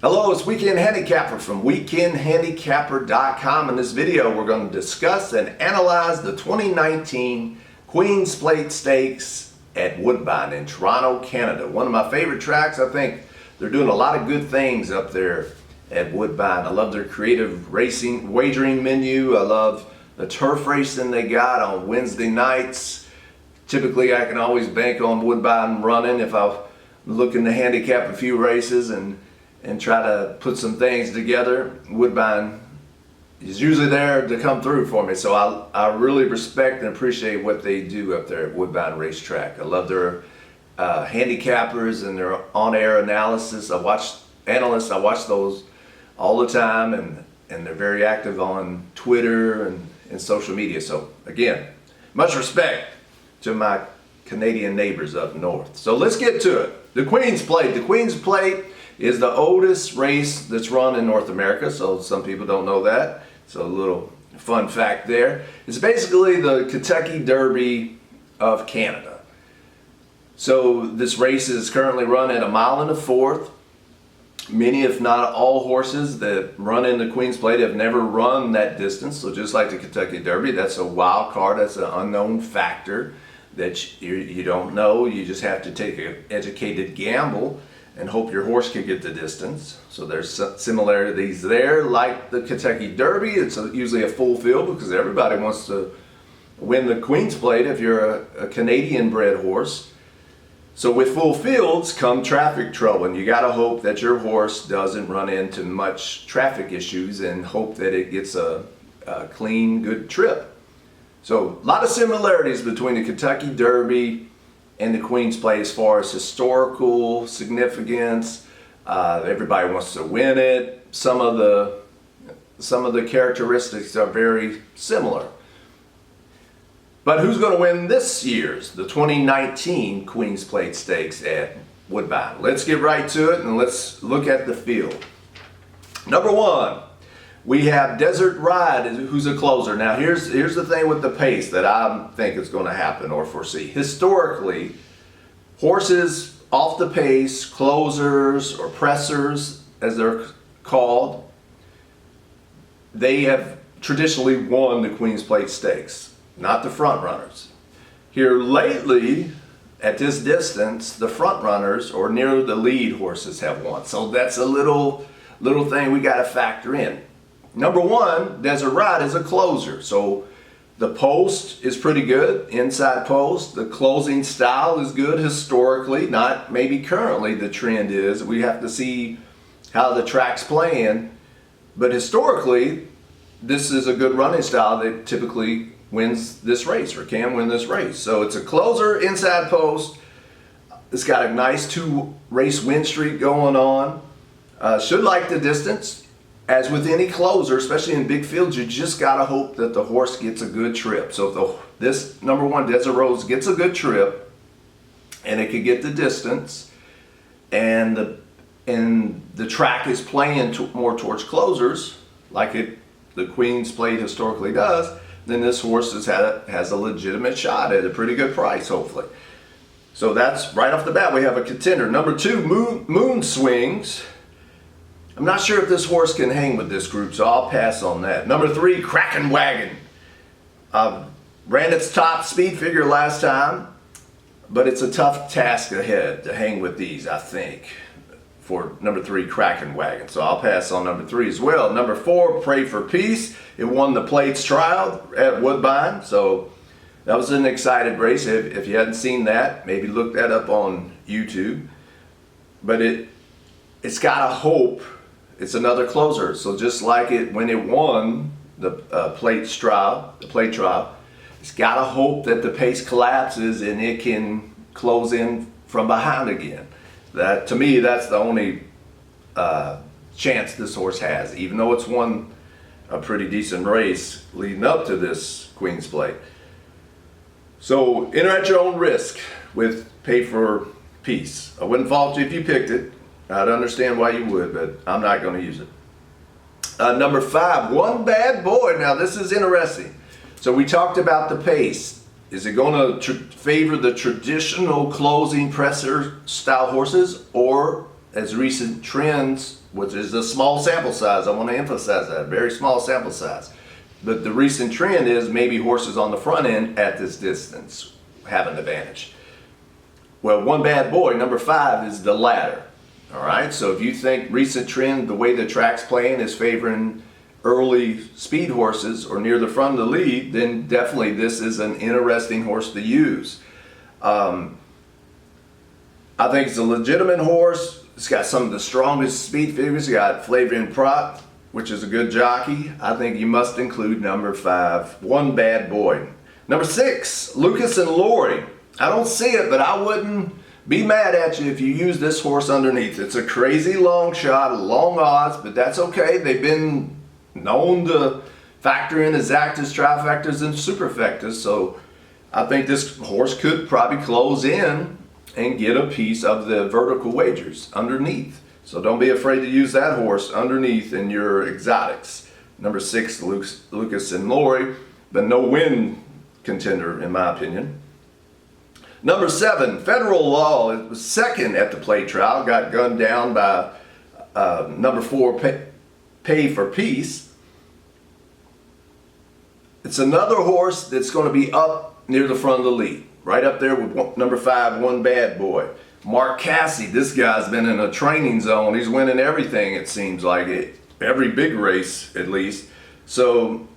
Hello, it's Weekend Handicapper from weekendhandicapper.com. In this video, we're going to discuss and analyze the 2019 Queen's Plate Stakes at Woodbine in Toronto, Canada. One of my favorite tracks. I think they're doing a lot of good things up there at Woodbine. I love their creative racing wagering menu. I love the turf racing they got on Wednesday nights. Typically, I can always bank on Woodbine running if I'm looking to handicap a few races and try to put some things together. Woodbine is usually there to come through for me, so I really respect and appreciate what they do up there at Woodbine Racetrack. I love their handicappers and their on-air analysis. I watch those all the time, and they're very active on Twitter and social media. So again, much respect to my Canadian neighbors up north. So let's get to it. The Queen's Plate. The Queen's Plate is the oldest race that's run in North America, so some people don't know that. So a little fun fact there. It's basically the Kentucky Derby of Canada. So this race is currently run at 1 1/4 miles. Many, if not all, horses that run in the Queen's Plate have never run that distance. So just like the Kentucky Derby, that's a wild card, that's an unknown factor that you don't know. You just have to take an educated gamble and hope your horse can get the distance. So there's similarities there. Like the Kentucky Derby, it's usually a full field because everybody wants to win the Queen's Plate if you're a Canadian bred horse. So with full fields come traffic trouble, and you gotta hope that your horse doesn't run into much traffic issues and hope that it gets a clean, good trip. So a lot of similarities between the Kentucky Derby and the Queen's Plate as far as historical significance. Everybody wants to win it. Some of the characteristics are very similar. But who's going to win this year's, the 2019 Queen's Plate Stakes at Woodbine? Let's get right to it and let's look at the field. Number one, we have Desert Ride, who's a closer. Now here's the thing with the pace that I think is going to happen or foresee. Historically, horses off the pace, closers or pressers as they're called, they have traditionally won the Queen's Plate Stakes, not the front runners. Here lately, at this distance, the front runners or near the lead horses have won. So that's a little thing we got to factor in. Number one, Desert Ride is a closer. So the post is pretty good, inside post. The closing style is good historically, not maybe currently the trend is. We have to see how the track's playing. But historically, this is a good running style that typically wins this race or can win this race. So it's a closer, inside post. It's got a nice 2-race win streak going on. Should like the distance. As with any closer, especially in big fields, you just got to hope that the horse gets a good trip. So if this number one, Desert Rose, gets a good trip, and it could get the distance, and the track is playing more towards closers, like the Queen's Plate historically does, then this horse has a legitimate shot at a pretty good price, hopefully. So that's right off the bat, we have a contender. Number two, Moon Swings. I'm not sure if this horse can hang with this group, so I'll pass on that. Number three, Crackin' Wagon. Ran its top speed figure last time, but it's a tough task ahead to hang with these, I think, for number three, Crackin' Wagon. So I'll pass on number three as well. Number four, Pray for Peace. It won the Plates Trial at Woodbine, so that was an excited race. If you hadn't seen that, maybe look that up on YouTube. But it's got a hope. It's another closer, so just like it when it won the plate trial, it's got to hope that the pace collapses and it can close in from behind again. That, to me, that's the only chance this horse has, even though it's won a pretty decent race leading up to this Queen's Plate. So enter at your own risk with Pray for piece. I wouldn't fault you if you picked it. I'd understand why you would, but I'm not going to use it. Number 5, One Bad Boy. Now this is interesting. So we talked about the pace. Is it going to favor the traditional closing presser style horses, or as recent trends, which is a small sample size, I want to emphasize that, very small sample size. But the recent trend is maybe horses on the front end at this distance have an advantage. Well, One Bad Boy, number 5, is the latter. All right, so if you think recent trend, the way the track's playing is favoring early speed horses or near the front of the lead, then definitely this is an interesting horse to use. I think it's a legitimate horse. It's got some of the strongest speed figures. It's got Flavian Prat, which is a good jockey. I think you must include number 5, One Bad Boy. Number 6, Lucas and Lori. I don't see it, but I wouldn't be mad at you if you use this horse underneath. It's a crazy long shot, long odds, but that's okay. They've been known to factor in exactas, trifectas, and superfectas, so I think this horse could probably close in and get a piece of the vertical wagers underneath. So don't be afraid to use that horse underneath in your exotics. Number 6, Lucas and Lori, but no win contender in my opinion. Number 7, Federal Law. It was second at the plate trial, got gunned down by number 4, Pay for Peace. It's another horse that's going to be up near the front of the lead, right up there with number 5, One Bad Boy. Mark Casse, this guy's been in a training zone. He's winning everything, it seems like it, every big race at least. So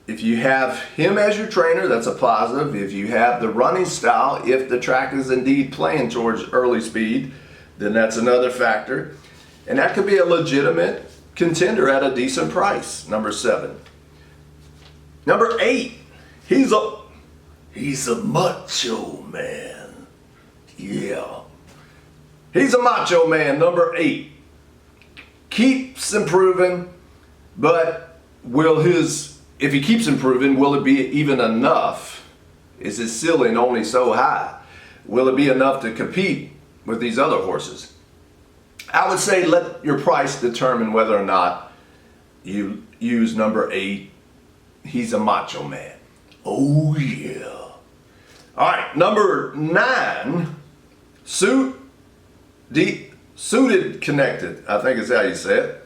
if you have him as your trainer, that's a positive. If you have the running style, if the track is indeed playing towards early speed, then that's another factor. And that could be a legitimate contender at a decent price, number 7. Number 8, he's a macho man. Yeah. He's a macho man, number 8. Keeps improving, but if he keeps improving, will it be even enough? Is his ceiling only so high? Will it be enough to compete with these other horses? I would say let your price determine whether or not you use number 8. He's a macho man. Oh yeah. All right, number 9, Suited Connected, I think is how you say it.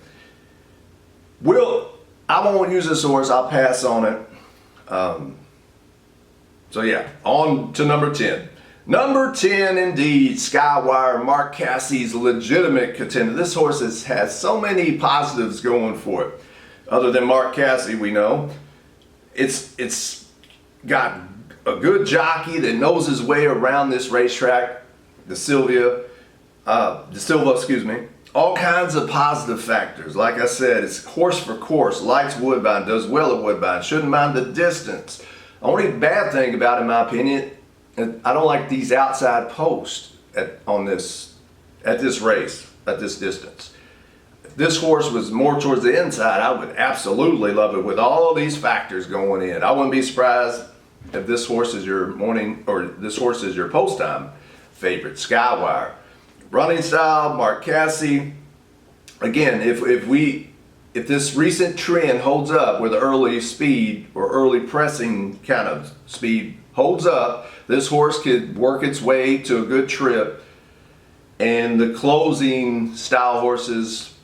I won't use this horse, I'll pass on it. So yeah, on to number 10. Number 10 indeed, Skywire, Mark Casse's legitimate contender. This horse has so many positives going for it. Other than Mark Casse, we know. It's got a good jockey that knows his way around this racetrack, De Silva, excuse me. All kinds of positive factors. Like I said, it's horse for course, likes Woodbine, does well at Woodbine, shouldn't mind the distance. Only bad thing about it, in my opinion, I don't like these outside posts at this race, at this distance. If this horse was more towards the inside, I would absolutely love it with all these factors going in. I wouldn't be surprised if this horse is your post time favorite, Skywire. Running style, Mark Casse. Again, if this recent trend holds up where the early speed or early pressing kind of speed holds up, this horse could work its way to a good trip, and the closing style horses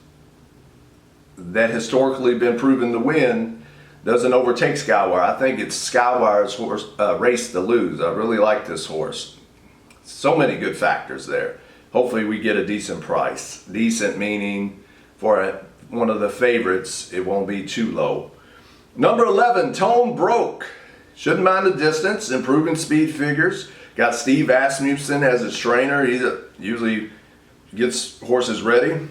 that historically been proven to win doesn't overtake Skywire. I think it's Skywire's horse race to lose. I really like this horse. So many good factors there. Hopefully we get a decent price. Decent meaning for one of the favorites, it won't be too low. Number 11, Tone Broke. Shouldn't mind the distance, improving speed figures. Got Steve Asmussen as his trainer. He usually gets horses ready.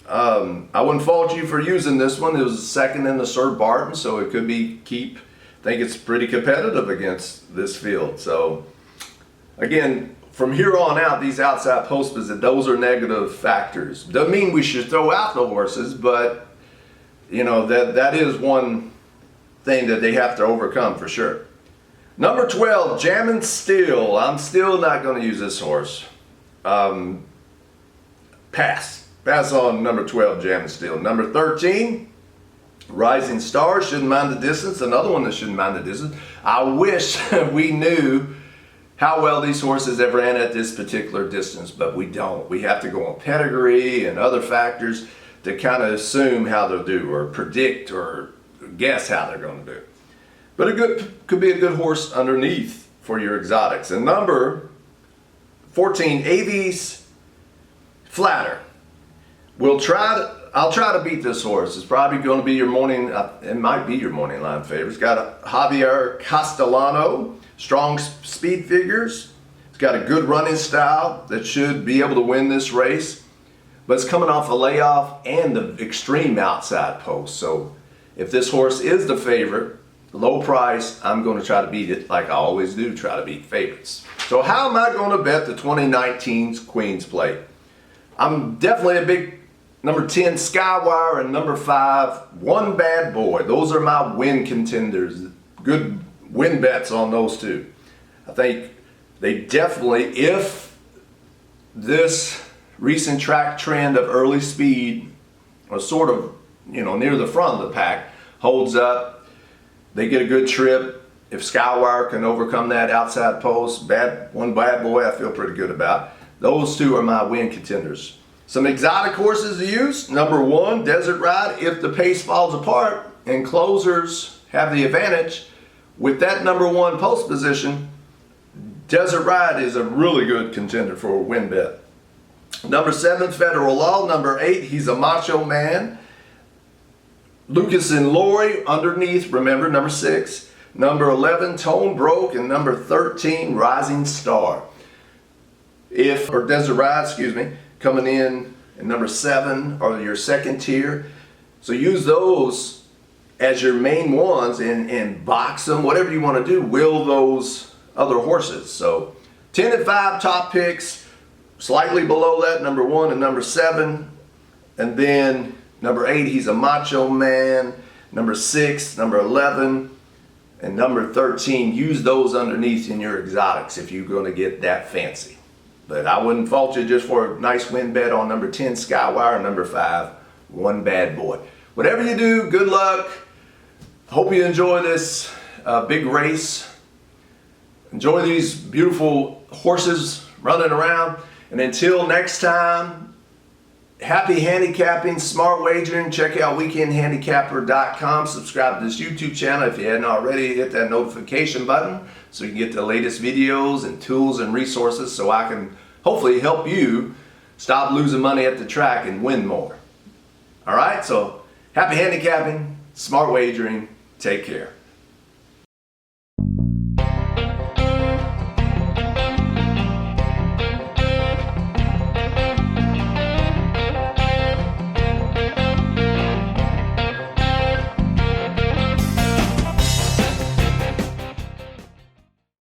I wouldn't fault you for using this one. It was second in the Sir Barton, so it could be I think it's pretty competitive against this field. So again, from here on out, these outside post visits, those are negative factors. Doesn't mean we should throw out the horses, but you know, that is one thing that they have to overcome for sure. Number 12, Jammin' Still. I'm still not going to use this horse. pass. Pass on number 12, Jam and Steel. Number 13, Rising Star. Shouldn't mind the distance. Another one that shouldn't mind the distance. I wish we knew how well these horses have ran at this particular distance, but we don't. We have to go on pedigree and other factors to kind of assume how they'll do, or predict, or guess how they're going to do. But could be a good horse underneath for your exotics. And number 14, Avies Flatter. I'll try to beat this horse. It's probably going to be your morning, it might be your morning line favorite. It's got a Javier Castellano, strong speed figures. It's got a good running style that should be able to win this race. But it's coming off a layoff and the extreme outside post. So if this horse is the favorite, low price, I'm going to try to beat it like I always do, try to beat favorites. So how am I going to bet the 2019's Queen's Plate? I'm definitely a big number 10 Skywire and number 5 One Bad Boy. Those are my win contenders. Good win bets on those two. I think they definitely, if this recent track trend of early speed, or sort of, near the front of the pack, holds up, they get a good trip. If Skywire can overcome that outside post, One Bad Boy, I feel pretty good about. Those two are my win contenders. Some exotic horses to use. Number 1, Desert Ride. If the pace falls apart and closers have the advantage, with that number 1 post position, Desert Ride is a really good contender for a win bet. Number 7, Federal Law. Number 8, He's a Macho Man. Lucas and Lori underneath, remember, number 6. Number 11, Tone Broke. And number 13, Rising Star. Desert Ride, coming in at number 7 or your second tier. So use those as your main ones and box them, whatever you want to do, will those other horses. So 10 and 5 top picks, slightly below that, number 1 and number 7. And then number 8, He's a Macho Man. Number 6, number 11, and number 13. Use those underneath in your exotics if you're going to get that fancy. But I wouldn't fault you just for a nice win bet on number 10 Skywire and number 5 One Bad Boy. Whatever you do, good luck. Hope you enjoy this big race. Enjoy these beautiful horses running around. And until next time, happy handicapping, smart wagering. Check out weekendhandicapper.com. Subscribe to this YouTube channel if you hadn't already. Hit that notification button so you can get the latest videos and tools and resources so I can hopefully help you stop losing money at the track and win more. All right, so happy handicapping, smart wagering. Take care.